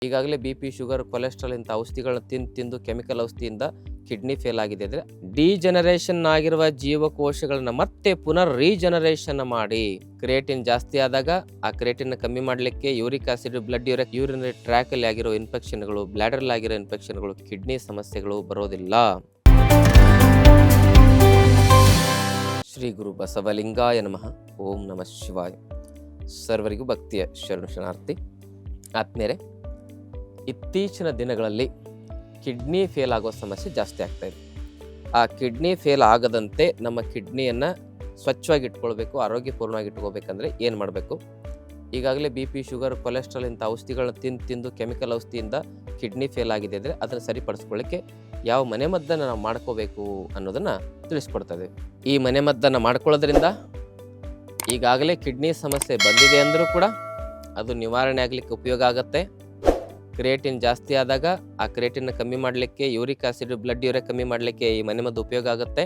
ಈಗಾಗಲೇ BP, sugar, cholesterol ಇಂಥ ಔಷಧಿಗಳನ್ನ ತಿಂದು ಕೆಮಿಕಲ್ ಔಷಧಿಯಿಂದ ಕಿಡ್ನಿ ಫೇಲ್ ಆಗಿದೆ ಅಂದರೆ ಡಿಜನರೇಷನ್ ಆಗಿರುವ ಜೀವಕೋಶಗಳನ್ನ ಮತ್ತೆ ಪುನರ್ ರೀಜನರೇಷನ್ ಮಾಡಿ ಕ್ರಿಯೇಟಿನ್ ಜಾಸ್ತಿ ಆದಾಗ ಆ ಕ್ರಿಯೇಟಿನ್ ಕಮ್ಮಿ ಮಾಡಲಿಕ್ಕೆ uric acid, blood urinary track ಅಲ್ಲಿ ಆಗಿರೋ ಇನ್ಫೆಕ್ಷನ್ಗಳು, ಬ್ಲಾಡರ್ ಆಗಿರೋ ಇನ್ಫೆಕ್ಷನ್ಗಳು, ಕಿಡ್ನಿ ಸಮಸ್ಯೆಗಳು ಬರೋದಿಲ್ಲ. ಶ್ರೀ ಗುರು ಬಸವಲಿಂಗಾಯ ನಮಃ. ಓಂ ನಮಃ ಶಿವಾಯ. ಸರ್ವರಿಗೂ ಭಕ್ತಿಯ ಶರಣಾರ್ಥಿ. ಆತ್ಮೀಯರೇ, ಇತ್ತೀಚಿನ ದಿನಗಳಲ್ಲಿ ಕಿಡ್ನಿ ಫೇಲ್ ಆಗೋ ಸಮಸ್ಯೆ ಜಾಸ್ತಿ ಆಗ್ತಾ ಇದೆ. ಆ ಕಿಡ್ನಿ ಫೇಲ್ ಆಗದಂತೆ ನಮ್ಮ ಕಿಡ್ನಿಯನ್ನು ಸ್ವಚ್ಛವಾಗಿ ಇಟ್ಕೊಳ್ಬೇಕು, ಆರೋಗ್ಯಪೂರ್ಣವಾಗಿ ಇಟ್ಕೋಬೇಕಂದ್ರೆ ಏನು ಮಾಡಬೇಕು? ಈಗಾಗಲೇ BP, ಶುಗರ್, ಕೊಲೆಸ್ಟ್ರಾಲ್ ಇಂಥ ಔಷಧಿಗಳನ್ನ ತಿಂದು ಕೆಮಿಕಲ್ ಔಷಧಿಯಿಂದ ಕಿಡ್ನಿ ಫೇಲ್ ಆಗಿದೆ ಅಂದರೆ ಅದನ್ನು ಸರಿಪಡಿಸ್ಕೊಳ್ಳಿಕ್ಕೆ ಯಾವ ಮನೆಮದ್ದನ್ನು ನಾವು ಮಾಡ್ಕೋಬೇಕು ಅನ್ನೋದನ್ನು ತಿಳಿಸ್ಕೊಡ್ತದೆ. ಈ ಮನೆಮದ್ದನ್ನು ಮಾಡ್ಕೊಳ್ಳೋದ್ರಿಂದ ಈಗಾಗಲೇ ಕಿಡ್ನಿ ಸಮಸ್ಯೆ ಬಂದಿದೆ ಅಂದರೂ ಕೂಡ ಅದು ನಿವಾರಣೆ ಆಗಲಿಕ್ಕೆ ಉಪಯೋಗ ಆಗುತ್ತೆ. ಕ್ರಿಯೇಟಿನ್ ಜಾಸ್ತಿ ಆದಾಗ ಆ ಕ್ರಿಯೇಟಿನ್ ಕಮ್ಮಿ ಮಾಡಲಿಕ್ಕೆ, ಯೂರಿಕ್ ಆಸಿಡ್, ಬ್ಲಡ್ ಕಮ್ಮಿ ಮಾಡಲಿಕ್ಕೆ ಈ ಮನೆಮದ್ದು ಉಪಯೋಗ ಆಗುತ್ತೆ.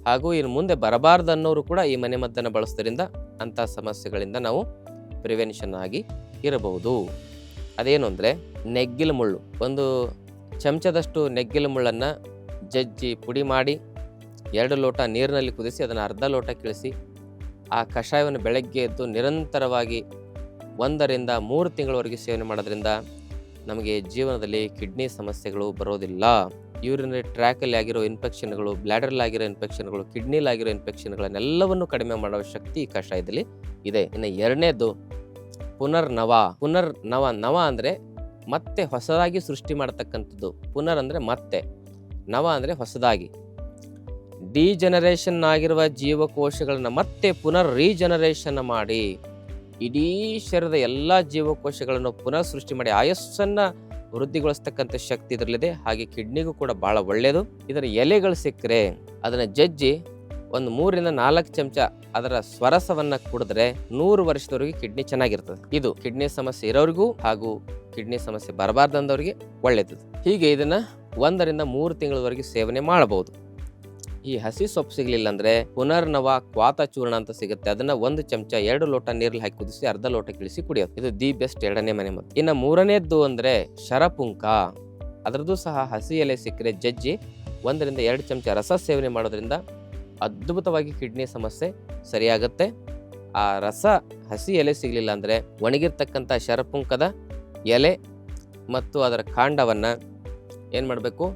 ಹಾಗೂ ಇನ್ನು ಮುಂದೆ ಬರಬಾರ್ದು ಅನ್ನೋರು ಕೂಡ ಈ ಮನೆಮದ್ದನ್ನು ಬಳಸೋದ್ರಿಂದ ಅಂಥ ಸಮಸ್ಯೆಗಳಿಂದ ನಾವು ಪ್ರಿವೆನ್ಷನ್ ಆಗಿ ಇರಬಹುದು. ಅದೇನು ಅಂದರೆ ನೆಗ್ಗಿಲು ಮುಳ್ಳು. ಒಂದು ಚಮಚದಷ್ಟು ನೆಗ್ಗಿಲು ಮುಳ್ಳನ್ನು ಜಜ್ಜಿ ಪುಡಿ ಮಾಡಿ 2 ಲೋಟ ನೀರಿನಲ್ಲಿ ಕುದಿಸಿ ಅದನ್ನು ಅರ್ಧ ಲೋಟ ಕಿಳಿಸಿ ಆ ಕಷಾಯವನ್ನು ಬೆಳಗ್ಗೆ ಎದ್ದು ನಿರಂತರವಾಗಿ 1 ರಿಂದ 3 ತಿಂಗಳವರೆಗೆ ಸೇವನೆ ಮಾಡೋದ್ರಿಂದ ನಮಗೆ ಜೀವನದಲ್ಲಿ ಕಿಡ್ನಿ ಸಮಸ್ಯೆಗಳು ಬರೋದಿಲ್ಲ. ಯೂರಿನರಿ ಟ್ರ್ಯಾಕಲ್ಲಿ ಆಗಿರೋ ಇನ್ಫೆಕ್ಷನ್ಗಳು, ಬ್ಲಾಡರಲ್ಲಿ ಆಗಿರೋ ಇನ್ಫೆಕ್ಷನ್ಗಳು, ಕಿಡ್ನಿಲಿ ಆಗಿರೋ ಇನ್ಫೆಕ್ಷನ್ಗಳನ್ನೆಲ್ಲವನ್ನು ಕಡಿಮೆ ಮಾಡುವ ಶಕ್ತಿ ಈ ಕಷಾಯದಲ್ಲಿ ಇದೆ. ಇನ್ನು 2ನೇದು ಪುನರ್ನವ. ನವ ಅಂದರೆ ಮತ್ತೆ ಹೊಸದಾಗಿ ಸೃಷ್ಟಿ ಮಾಡತಕ್ಕಂಥದ್ದು. ಪುನರ್ ಅಂದರೆ ಮತ್ತೆ, ನವ ಅಂದರೆ ಹೊಸದಾಗಿ. ಡಿಜನರೇಷನ್ ಆಗಿರುವ ಜೀವಕೋಶಗಳನ್ನ ಮತ್ತೆ ಪುನರ್ ರೀಜನರೇಷನ್ ಮಾಡಿ ಇಡೀ ಶರೀರದ ಎಲ್ಲ ಜೀವಕೋಶಗಳನ್ನು ಪುನಃ ಸೃಷ್ಟಿ ಮಾಡಿ ಆಯಸ್ಸನ್ನು ವೃದ್ಧಿಗೊಳಿಸ್ತಕ್ಕಂಥ ಶಕ್ತಿ ಇದರಲ್ಲಿದೆ. ಹಾಗೆ ಕಿಡ್ನಿಗೂ ಕೂಡ ಭಾಳ ಒಳ್ಳೆಯದು. ಇದರ ಎಲೆಗಳು ಸಿಕ್ಕರೆ ಅದನ್ನು ಜಜ್ಜಿ ಒಂದು 3 ರಿಂದ 4 ಚಮಚ ಅದರ ಸ್ವರಸವನ್ನು ಕುಡಿದ್ರೆ 100 ವರ್ಷದವರೆಗೆ ಕಿಡ್ನಿ ಚೆನ್ನಾಗಿರ್ತದೆ. ಇದು ಕಿಡ್ನಿ ಸಮಸ್ಯೆ ಇರೋರಿಗೂ ಹಾಗೂ ಕಿಡ್ನಿ ಸಮಸ್ಯೆ ಬರಬಾರ್ದಂದವರಿಗೆ ಒಳ್ಳೆಯದು. ಹೀಗೆ ಇದನ್ನು 1 ರಿಂದ 3 ತಿಂಗಳವರೆಗೆ ಸೇವನೆ ಮಾಡಬಹುದು. ಈ ಹಸಿ ಸೊಪ್ಪು ಸಿಗಲಿಲ್ಲ ಅಂದರೆ ಪುನರ್ನವ ಕ್ವಾತ ಚೂರ್ಣ ಅಂತ ಸಿಗುತ್ತೆ. ಅದನ್ನ 1 ಚಮಚ 2 ಲೋಟ ನೀರಲ್ಲಿ ಹಾಕಿ ಕುದಿಸಿ ಅರ್ಧ ಲೋಟ ಕಿಳಿಸಿ ಕುಡಿಯೋದು. ಇದು ದಿ ಬೆಸ್ಟ್ 2ನೇ ಮನೆಮದ್ದು. ಇನ್ನು 3ನೇದ್ದು ಅಂದರೆ ಶರಪುಂಕ. ಅದರದ್ದು ಸಹ ಹಸಿ ಎಲೆ ಸಿಕ್ಕರೆ ಜಜ್ಜಿ 1 ರಿಂದ 2 ಚಮಚ ರಸ ಸೇವನೆ ಮಾಡೋದ್ರಿಂದ ಅದ್ಭುತವಾಗಿ ಕಿಡ್ನಿ ಸಮಸ್ಯೆ ಸರಿಯಾಗುತ್ತೆ. ಆ ರಸ ಹಸಿ ಎಲೆ ಸಿಗಲಿಲ್ಲ ಅಂದರೆ ಒಣಗಿರ್ತಕ್ಕಂಥ ಶರಪುಂಕದ ಎಲೆ ಮತ್ತು ಅದರ ಕಾಂಡವನ್ನು ಏನು ಮಾಡಬೇಕು,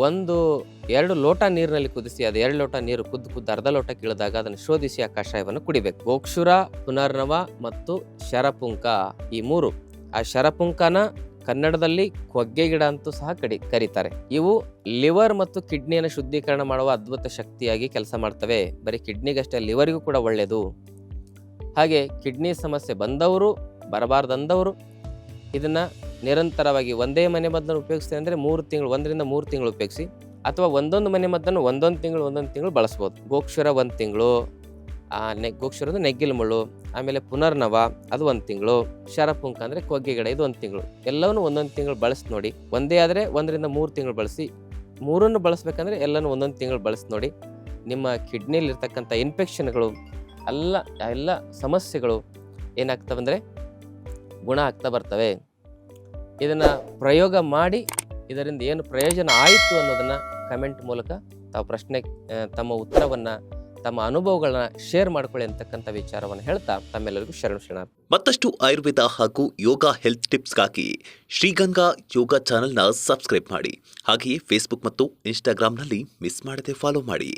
1-2 ಲೋಟ ನೀರಿನಲ್ಲಿ ಕುದಿಸಿ ಅದು 2 ಲೋಟ ನೀರು ಕುದ್ದು ಅರ್ಧ ಲೋಟ ಕೀಳಿದಾಗ ಅದನ್ನು ಶೋಧಿಸಿ ಆ ಕಷಾಯವನ್ನು ಕುಡಿಬೇಕು. ಗೋಕ್ಷುರ, ಪುನರ್ನವ ಮತ್ತು ಶರಪುಂಕ, ಈ 3. ಆ ಶರಪುಂಕನ ಕನ್ನಡದಲ್ಲಿ ಕೊಗ್ಗೆ ಗಿಡ ಅಂತೂ ಸಹ ಕರೀತಾರೆ. ಇವು ಲಿವರ್ ಮತ್ತು ಕಿಡ್ನಿಯನ್ನು ಶುದ್ಧೀಕರಣ ಮಾಡುವ ಅದ್ಭುತ ಶಕ್ತಿಯಾಗಿ ಕೆಲಸ ಮಾಡ್ತವೆ. ಬರೀ ಕಿಡ್ನಿಗಷ್ಟೇ, ಲಿವರಿಗೂ ಕೂಡ ಒಳ್ಳೆಯದು. ಹಾಗೆ ಕಿಡ್ನಿ ಸಮಸ್ಯೆ ಬಂದವರು, ಬರಬಾರ್ದಂದವರು ಇದನ್ನು ನಿರಂತರವಾಗಿ ಒಂದೇ ಮನೆಮದ್ದನ್ನು ಉಪಯೋಗಿಸ್ತಾರೆ ಅಂದರೆ 3 ತಿಂಗಳು, 1 ರಿಂದ 3 ತಿಂಗಳು ಉಪಯೋಗಿಸಿ. ಅಥವಾ ಒಂದೊಂದು ಮನೆಮದ್ದನ್ನು ಒಂದೊಂದು ತಿಂಗಳು ಬಳಸ್ಬೋದು. ಗೋಕ್ಷುರ 1 ತಿಂಗಳು, ಗೋಕ್ಷುರದ ನೆಗ್ಗಿಲು ಮುಳ್ಳು, ಆಮೇಲೆ ಪುನರ್ನವ ಅದು 1 ತಿಂಗಳು, ಶರಪುಂಕ ಅಂದರೆ ಕೊಗ್ಗೆ ಗಿಡ ಇದು 1 ತಿಂಗಳು. ಎಲ್ಲವನ್ನೂ 1 ತಿಂಗಳು ಬಳಸಿ ನೋಡಿ. ಒಂದೇ ಆದರೆ 1 ರಿಂದ 3 ತಿಂಗಳು ಬಳಸಿ. 3 ಬಳಸಬೇಕಂದ್ರೆ ಎಲ್ಲನೂ 1 ತಿಂಗಳು ಬಳಸಿ ನೋಡಿ. ನಿಮ್ಮ ಕಿಡ್ನಿಲಿರ್ತಕ್ಕಂಥ ಇನ್ಫೆಕ್ಷನ್ಗಳು ಎಲ್ಲ ಸಮಸ್ಯೆಗಳು ಏನಾಗ್ತವಂದರೆ ಗುಣ ಆಗ್ತಾ ಬರ್ತವೆ. ಇದನ್ನು ಪ್ರಯೋಗ ಮಾಡಿ ಇದರಿಂದ ಏನು ಪ್ರಯೋಜನ ಆಯಿತು ಅನ್ನೋದನ್ನು ಕಮೆಂಟ್ ಮೂಲಕ ತಾವು ತಮ್ಮ ಉತ್ತರವನ್ನು, ತಮ್ಮ ಅನುಭವಗಳನ್ನ ಶೇರ್ ಮಾಡ್ಕೊಳ್ಳಿ ಅಂತಕ್ಕಂಥ ವಿಚಾರವನ್ನು ಹೇಳ್ತಾ ತಮ್ಮೆಲ್ಲರಿಗೂ ಶರಣಾರ್ಥಿ. ಮತ್ತಷ್ಟು ಆಯುರ್ವೇದ ಹಾಗೂ ಯೋಗ ಹೆಲ್ತ್ ಟಿಪ್ಸ್ಗಾಗಿ ಶ್ರೀಗಂಗಾ ಯೋಗ ಚಾನೆಲ್ನ ಸಬ್ಸ್ಕ್ರೈಬ್ ಮಾಡಿ. ಹಾಗೆಯೇ ಫೇಸ್ಬುಕ್ ಮತ್ತು ಇನ್ಸ್ಟಾಗ್ರಾಂನಲ್ಲಿ ಮಿಸ್ ಮಾಡದೆ ಫಾಲೋ ಮಾಡಿ.